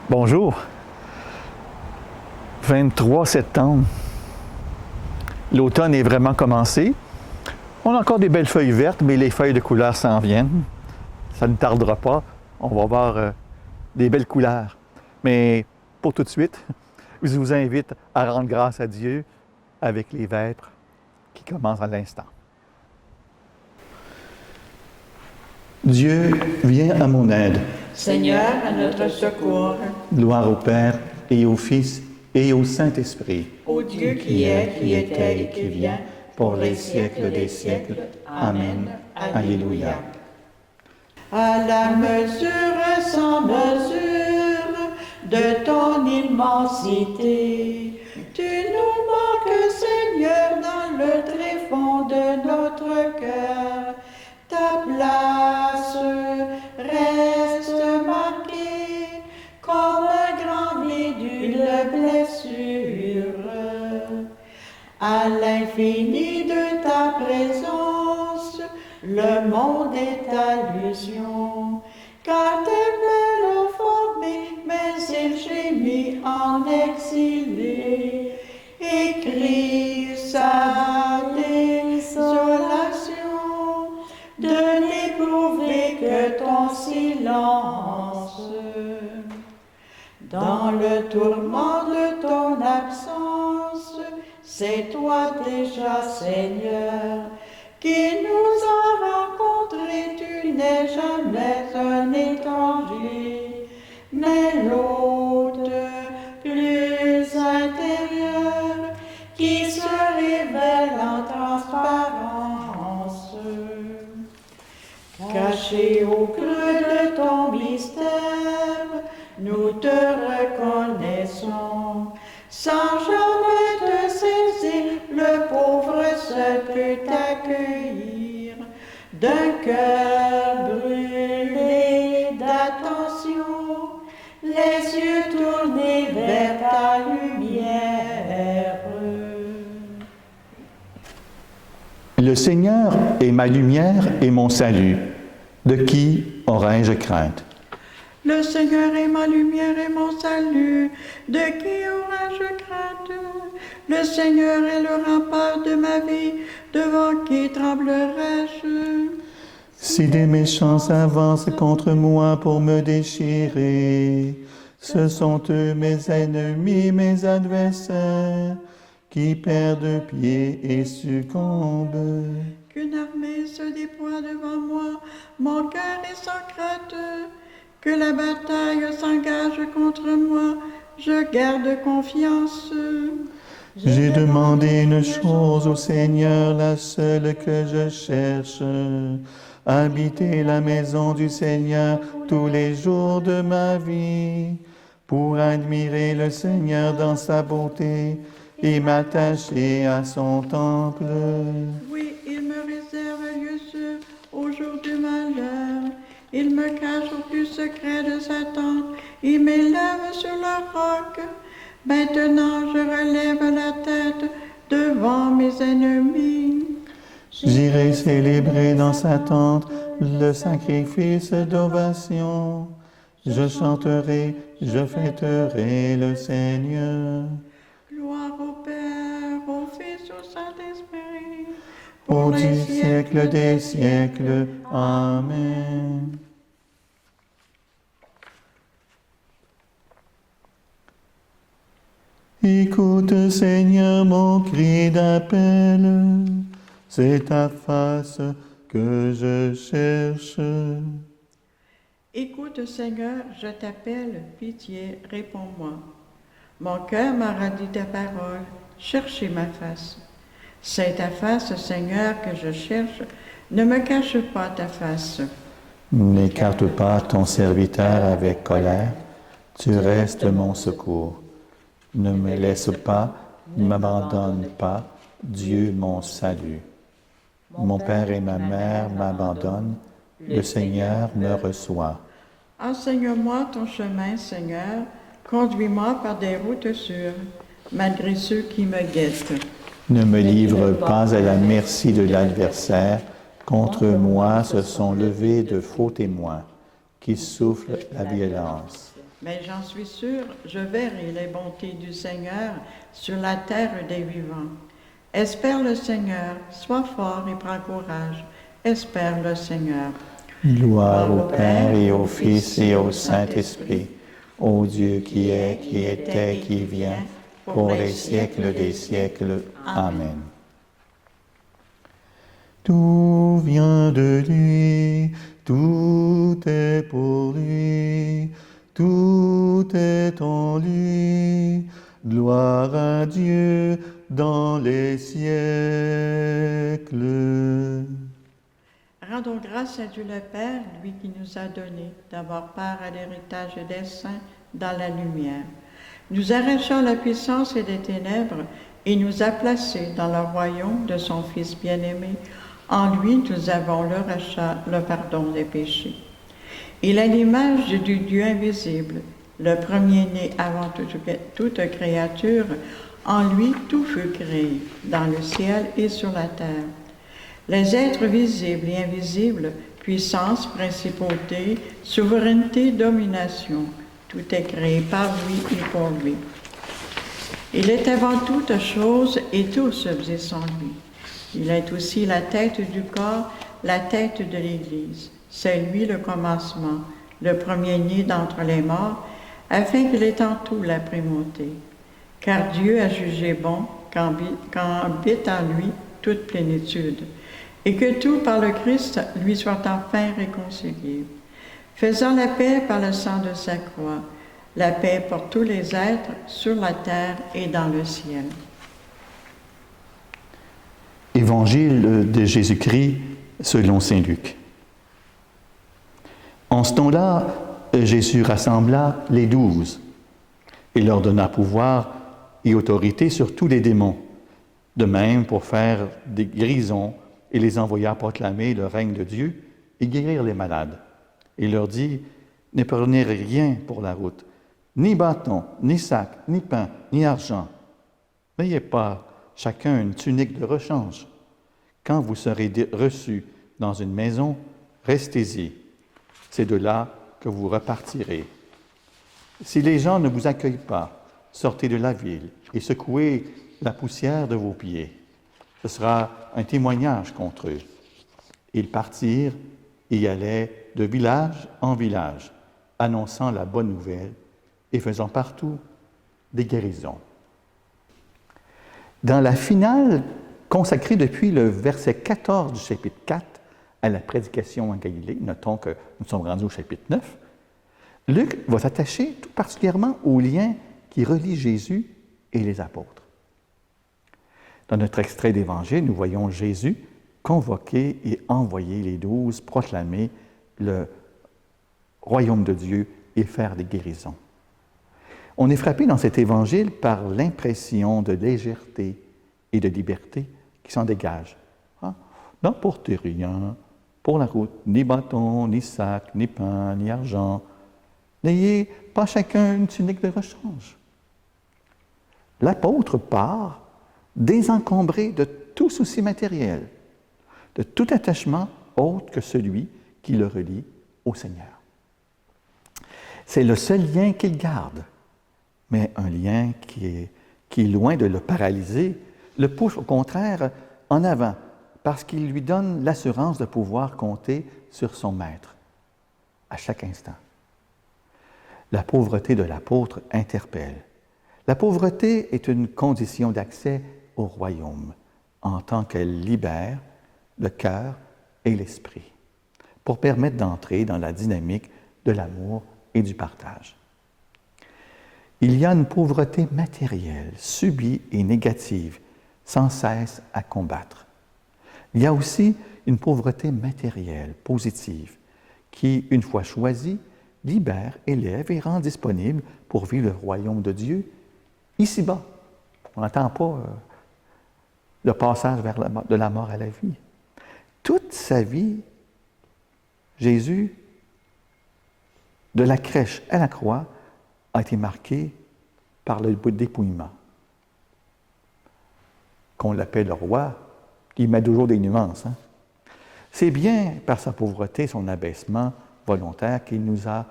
Bonjour. 23 septembre. L'automne est vraiment commencé. On a encore des belles feuilles vertes, mais les feuilles de couleur s'en viennent. Ça ne tardera pas. On va voir des belles couleurs. Mais pour tout de suite, je vous invite à rendre grâce à Dieu avec les vêpres qui commencent à l'instant. Dieu, viens à mon aide. Seigneur, à notre secours. Gloire au Père et au Fils et au Saint-Esprit. Ô Dieu qui est, qui était et qui vient, pour les siècles des siècles. Amen. Alléluia. À la mesure sans mesure de ton immensité, tu nous manques, Seigneur, dans le tréfonds de notre cœur. Ta place reste marquée comme un grand vide d'une blessure. À l'infini de ta présence, le monde est allusion. Car tes mains l'ont formé, mais il gémit en exilé. Écrit sa désolation de n'éprouver que ton silence. Dans le tourment de ton absence, c'est toi déjà, Seigneur, qui nous a rencontrés. Tu n'es jamais un étranger, mais l'hôte plus intérieur qui se révèle en transparence. Caché au creux de ton mystère, nous te reconnaissons. Sans jamais te saisir, le pauvre seul peut t'accueillir. D'un cœur brûlé d'attention, les yeux tournés vers ta lumière. Le Seigneur est ma lumière et mon salut. De qui aurais-je crainte? Le Seigneur est ma lumière et mon salut. De qui aurais-je crainte? Le Seigneur est le rempart de ma vie. Devant qui tremblerais-je? Si des méchants s'avancent contre moi pour me déchirer, ce sont eux mes ennemis, mes adversaires, qui perdent pied et succombent. Qu'une armée se déploie devant moi, mon cœur est sans crainte. Que la bataille s'engage contre moi, je garde confiance. J'ai demandé une chose au Seigneur, la seule que je cherche, habiter la maison du Seigneur tous les jours de ma vie, pour admirer le Seigneur dans sa beauté et m'attacher à son temple. Oui, il me réserve un lieu sûr au jour du malheur. Il me cache au plus secret de sa tente. Il m'élève sur le roc. Maintenant, je relève la tête devant mes ennemis. J'irai célébrer dans sa tente le sacrifice d'ovation. Je chanterai, je fêterai le Seigneur. Gloire au Père, au Fils, au Saint-Esprit, Pour les siècles des siècles. Amen. Écoute, Seigneur, mon cri d'appel, c'est ta face que je cherche. Écoute, Seigneur, je t'appelle, pitié, réponds-moi. Mon cœur m'a radie ta parole, cherchez ma face. C'est ta face, Seigneur, que je cherche, ne me cache pas ta face. N'écarte pas ton serviteur avec colère, tu restes mon secours. Ne me laisse pas, ne m'abandonne pas, Dieu mon salut. Mon père et ma mère m'abandonnent, le Seigneur me reçoit. Enseigne-moi ton chemin, Seigneur, conduis-moi par des routes sûres, malgré ceux qui me guettent. Ne me livre pas à la merci de l'adversaire, contre moi se sont levés de faux témoins qui soufflent la violence. Mais j'en suis sûr, je verrai les bontés du Seigneur sur la terre des vivants. Espère le Seigneur, sois fort et prends courage. Espère le Seigneur. Gloire au Père et au Fils et au Saint-Esprit, ô Dieu qui est, qui était, qui vient, pour les siècles des siècles. Amen. Tout vient de lui, tout est pour lui, tout est en lui. Gloire à Dieu dans les siècles. Rendons grâce à Dieu le Père, lui qui nous a donné d'avoir part à l'héritage des saints dans la lumière. Nous arrachons la puissance et les ténèbres et nous a placés dans le royaume de son Fils bien-aimé. En lui, nous avons le rachat, le pardon des péchés. Il est l'image du Dieu invisible, le premier-né avant toute créature. En lui, tout fut créé, dans le ciel et sur la terre. Les êtres visibles et invisibles, puissance, principauté, souveraineté, domination, tout est créé par lui et pour lui. Il est avant toute chose et tout subsiste en lui. Il est aussi la tête du corps, la tête de l'Église. C'est lui le commencement, le premier-né d'entre les morts, afin qu'il ait en tout la primauté. Car Dieu a jugé bon quand habite en lui toute plénitude, et que tout par le Christ lui soit enfin réconcilié. Faisant la paix par le sang de sa croix, la paix pour tous les êtres sur la terre et dans le ciel. Évangile de Jésus-Christ selon saint Luc. En ce temps-là, Jésus rassembla les 12 et leur donna pouvoir et autorité sur tous les démons, de même pour faire des guérisons, et les envoya proclamer le règne de Dieu et guérir les malades. Il leur dit, ne prenez rien pour la route, ni bâton, ni sac, ni pain, ni argent. N'ayez pas chacun une tunique de rechange. Quand vous serez reçus dans une maison, restez-y. C'est de là que vous repartirez. Si les gens ne vous accueillent pas, sortez de la ville et secouez la poussière de vos pieds. Ce sera un témoignage contre eux. Ils partirent et y allaient de village en village, annonçant la bonne nouvelle et faisant partout des guérisons. Dans la finale consacrée depuis le verset 14 du chapitre 4 à la prédication en Galilée, notons que nous sommes rendus au chapitre 9, Luc va s'attacher tout particulièrement au lien qui relie Jésus et les apôtres. Dans notre extrait d'Évangile, nous voyons Jésus convoquer et envoyer les 12 proclamer le royaume de Dieu et faire des guérisons. On est frappé dans cet Évangile par l'impression de légèreté et de liberté qui s'en dégage. N'emportez rien pour la route, ni bâton, ni sac, ni pain, ni argent. N'ayez pas chacun une tunique de rechange. L'apôtre part désencombré de tout souci matériel, de tout attachement autre que celui qui le relie au Seigneur. C'est le seul lien qu'il garde, mais un lien qui est loin de le paralyser, le pousse au contraire en avant, parce qu'il lui donne l'assurance de pouvoir compter sur son maître à chaque instant. La pauvreté de l'apôtre interpelle. La pauvreté est une condition d'accès au royaume, en tant qu'elle libère le cœur et l'esprit, pour permettre d'entrer dans la dynamique de l'amour et du partage. Il y a une pauvreté matérielle, subie et négative, sans cesse à combattre. Il y a aussi une pauvreté matérielle, positive, qui, une fois choisie, libère, élève et rend disponible pour vivre le royaume de Dieu ici-bas. On n'entend pas le passage de la mort à la vie. Toute sa vie, Jésus, de la crèche à la croix, a été marqué par le dépouillement. Qu'on l'appelle le roi, qui met toujours des nuances. C'est bien par sa pauvreté, son abaissement volontaire, qu'il nous a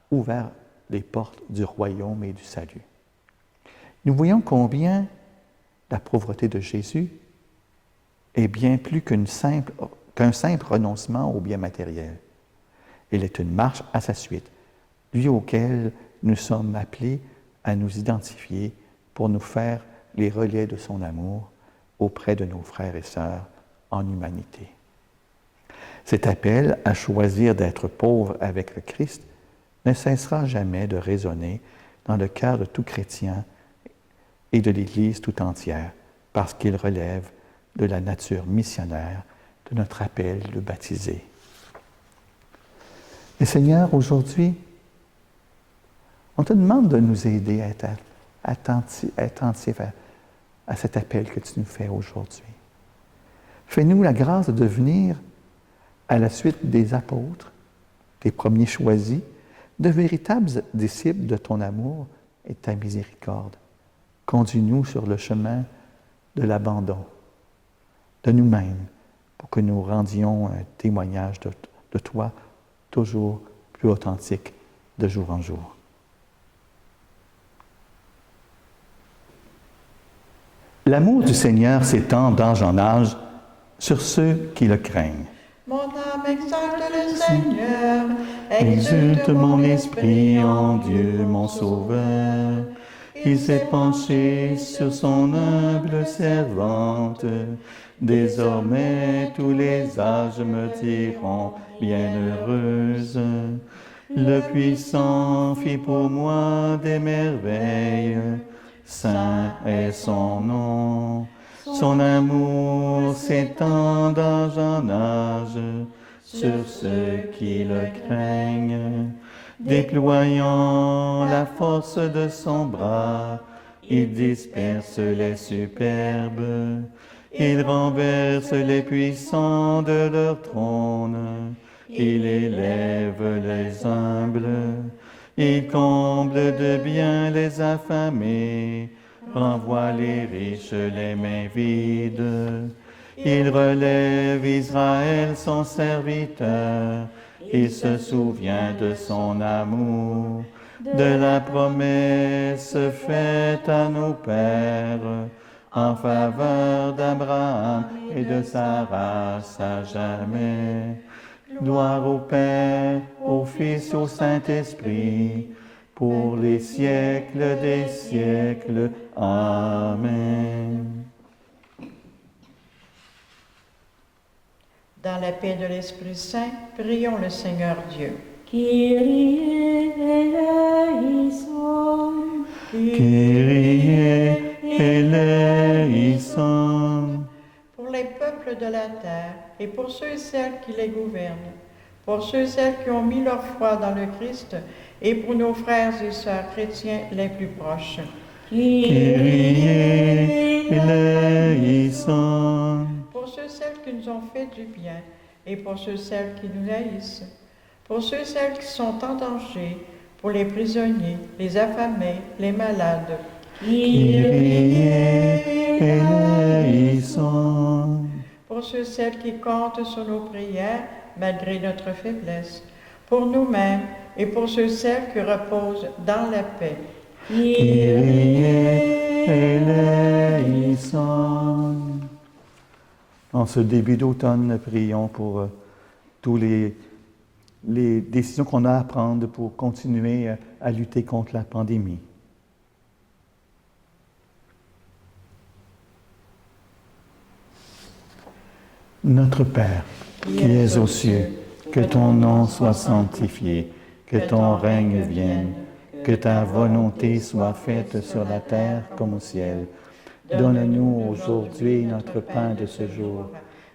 ouvert les portes du royaume et du salut. Nous voyons combien la pauvreté de Jésus est bien plus qu'un simple renoncement aux biens matériels. Elle est une marche à sa suite, lui auquel nous sommes appelés à nous identifier pour nous faire les relais de son amour auprès de nos frères et sœurs en humanité. Cet appel à choisir d'être pauvre avec le Christ ne cessera jamais de résonner dans le cœur de tout chrétien et de l'Église tout entière, parce qu'il relève de la nature missionnaire de notre appel de baptiser. Et Seigneur, aujourd'hui, on te demande de nous aider à être attentifs à cet appel que tu nous fais aujourd'hui. Fais-nous la grâce de devenir, à la suite des apôtres, des premiers choisis, de véritables disciples de ton amour et de ta miséricorde. Conduis-nous sur le chemin de l'abandon, de nous-mêmes, pour que nous rendions un témoignage de toi toujours plus authentique de jour en jour. L'amour du Seigneur s'étend d'âge en âge sur ceux qui le craignent. Mon âme exalte le Seigneur, Exulte mon esprit en Dieu, mon Sauveur. Il s'est penché sur son humble servante. Désormais, tous les âges me diront bienheureuse. Le Puissant fit pour moi des merveilles. Saint est son nom. Son amour s'étend d'âge en âge sur ceux qui le craignent. Déployant la force de son bras, il disperse les superbes. Il renverse les puissants de leur trône. Il élève les humbles. Il comble de bien les affamés. Renvoie les riches les mains vides. Il relève Israël son serviteur. Il se souvient de son amour, de la promesse faite à nos pères, en faveur d'Abraham et de sa race à jamais. Gloire au Père, au Fils, au Saint-Esprit, pour les siècles des siècles. Amen. Dans la paix de l'Esprit Saint, prions le Seigneur Dieu. Kyrie eleison. Kyrie eleison. Pour les peuples de la terre et pour ceux et celles qui les gouvernent, pour ceux et celles qui ont mis leur foi dans le Christ et pour nos frères et sœurs chrétiens les plus proches. Kyrie eleison. Pour ceux et celles qui nous ont fait du bien et pour ceux et celles qui nous haïssent. Pour ceux et celles qui sont en danger, pour les prisonniers, les affamés, les malades. Kyrie eleison. Pour ceux et celles qui comptent sur nos prières malgré notre faiblesse. Pour nous-mêmes et pour ceux et celles qui reposent dans la paix. Kyrie eleison. En ce début d'automne, prions pour tous les décisions qu'on a à prendre pour continuer à lutter contre la pandémie. Notre Père, qui es aux cieux, que ton nom soit sanctifié, que ton règne vienne, que ta volonté soit faite sur la terre comme au ciel. Donne-nous aujourd'hui notre pain de ce jour.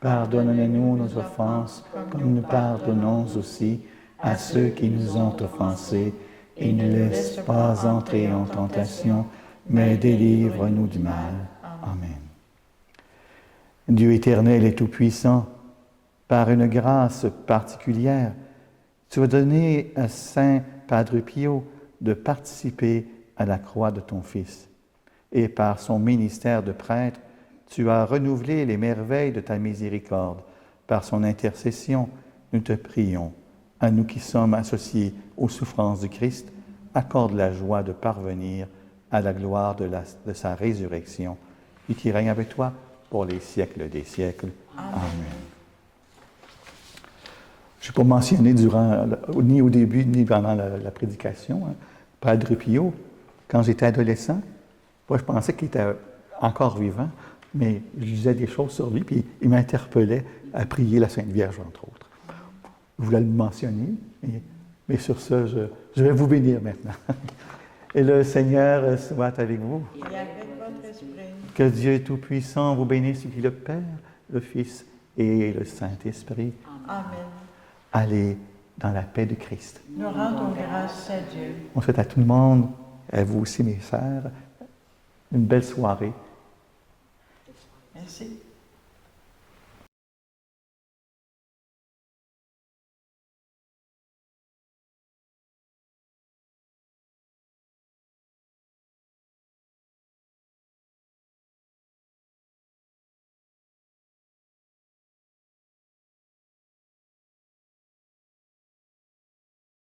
Pardonne-nous nos offenses, comme nous pardonnons aussi à ceux qui nous ont offensés, et ne laisse pas entrer en tentation, mais délivre-nous du mal. Amen. Dieu éternel et tout-puissant, par une grâce particulière, tu as donné à Saint Padre Pio de participer à la croix de ton Fils. Et par son ministère de prêtre, tu as renouvelé les merveilles de ta miséricorde. Par son intercession, nous te prions, à nous qui sommes associés aux souffrances du Christ, accorde la joie de parvenir à la gloire de sa résurrection, et qui règne avec toi pour les siècles des siècles. Amen. Je n'ai pas mentionné ni au début, ni pendant la prédication, Padre Pio, quand j'étais adolescent, moi je pensais qu'il était encore vivant, mais je disais des choses sur lui, puis il m'interpellait à prier la Sainte Vierge, entre autres. Je voulais le mentionner, mais sur ce, je vais vous bénir maintenant. Et le Seigneur soit avec vous. Et avec votre esprit. Que Dieu Tout-Puissant vous bénisse, le Père, le Fils et le Saint-Esprit. Amen. Allez dans la paix de Christ. Nous rendons grâce à Dieu. On souhaite à tout le monde, à vous aussi mes sœurs, une belle soirée. Merci.